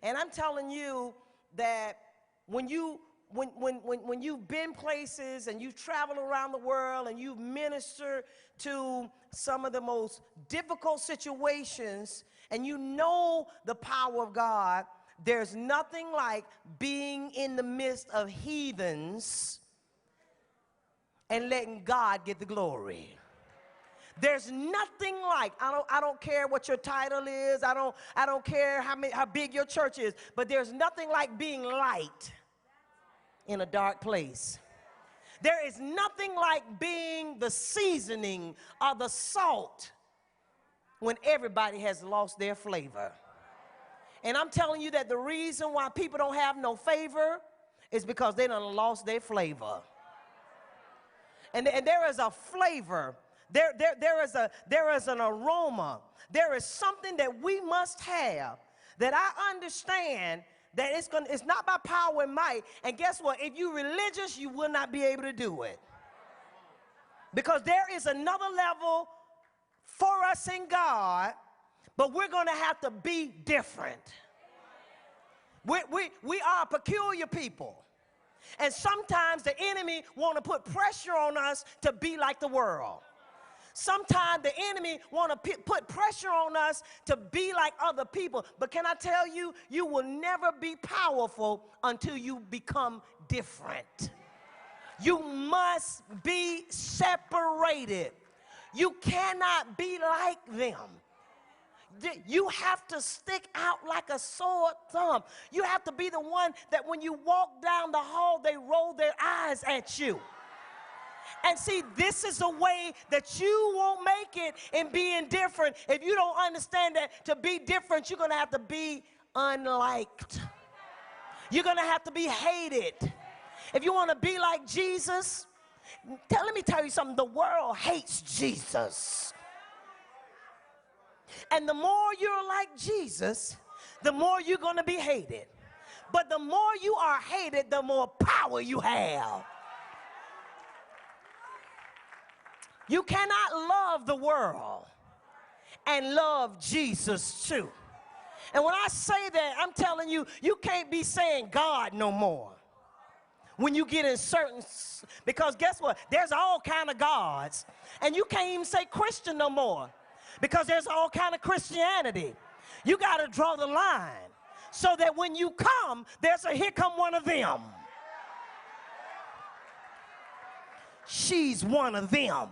And I'm telling you that when you've been places and you've traveled around the world and you've ministered to some of the most difficult situations and you know the power of God, there's nothing like being in the midst of heathens and letting God get the glory. There's nothing like, I don't care what your title is, I don't care how big your church is, but there's nothing like being light in a dark place. There is nothing like being the seasoning or the salt when everybody has lost their flavor. And I'm telling you that the reason why people don't have no favor is because they done lost their flavor. And there is a flavor. There is an aroma. There is something that we must have that I understand that it's not by power and might. And guess what? If you're religious, you will not be able to do it. Because there is another level for us in God, but we're going to have to be different. We are a peculiar people. And sometimes the enemy want to put pressure on us to be like the world. Sometimes the enemy want to put pressure on us to be like other people. But can I tell you, you will never be powerful until you become different. You must be separated. You cannot be like them. You have to stick out like a sore thumb. You have to be the one that when you walk down the hall, they roll their eyes at you. And see, this is a way that you won't make it in being different. If you don't understand that to be different, you're going to have to be unliked. You're going to have to be hated. If you want to be like Jesus, let me tell you something. The world hates Jesus. And the more you're like Jesus, the more you're going to be hated. But the more you are hated, the more power you have. You cannot love the world and love Jesus too. And when I say that, I'm telling you, you can't be saying God no more. When you get in certain, because guess what? There's all kind of gods. And you can't even say Christian no more because there's all kind of Christianity. You got to draw the line so that when you come, there's a here come one of them. She's one of them.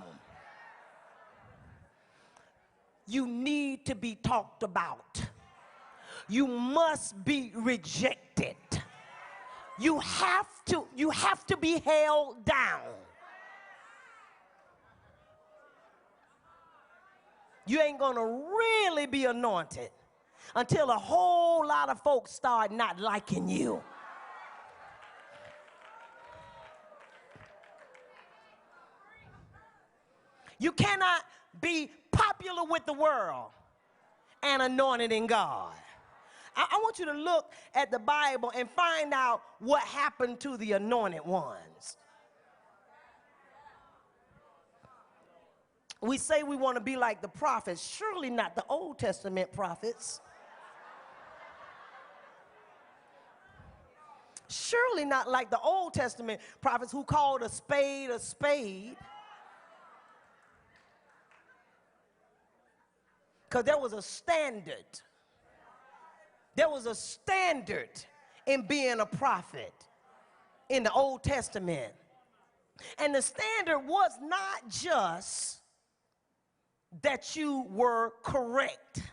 You need to be talked about. You must be rejected. You have to be held down. You ain't gonna really be anointed until a whole lot of folks start not liking you. You cannot be popular with the world and anointed in God. I want you to look at the Bible and find out what happened to the anointed ones. We say we want to be like the prophets. Surely not the Old Testament prophets. Surely not like the Old Testament prophets who called a spade a spade. Because there was a standard. There was a standard in being a prophet in the Old Testament. And the standard was not just that you were correct.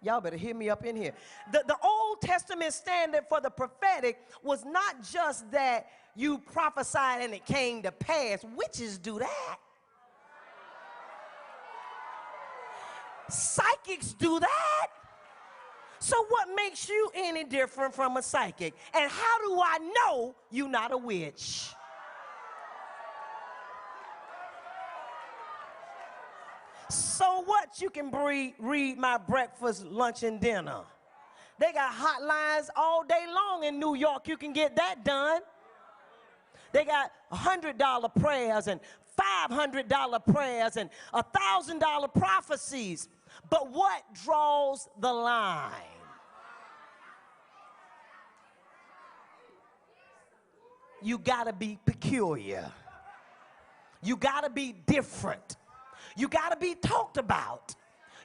Y'all better hear me up in here. The Old Testament standard for the prophetic was not just that you prophesied and it came to pass. Witches do that. Psychics do that. So what makes you any different from a psychic? And how do I know you're not a witch? So what? You can read my breakfast, lunch, and dinner. They got hotlines all day long in New York. You can get that done. They got $100 prayers and $500 prayers and $1,000 prophecies. But what draws the line? You got to be peculiar. You got to be different. You got to be talked about.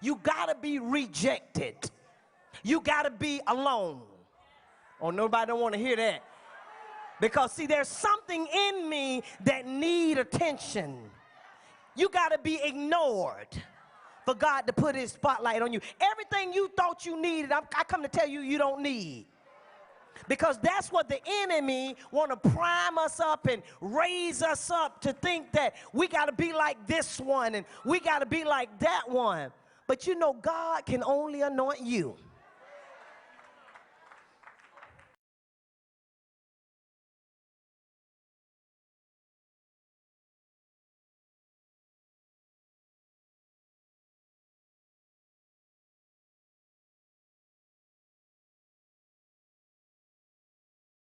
You got to be rejected. You got to be alone. Oh, nobody don't want to hear that. Because, see, there's something in me that need attention. You got to be ignored for God to put his spotlight on you. Everything you thought you needed, I come to tell you, you don't need. Because that's what the enemy want to prime us up and raise us up to think that we got to be like this one and we got to be like that one. But you know, God can only anoint you.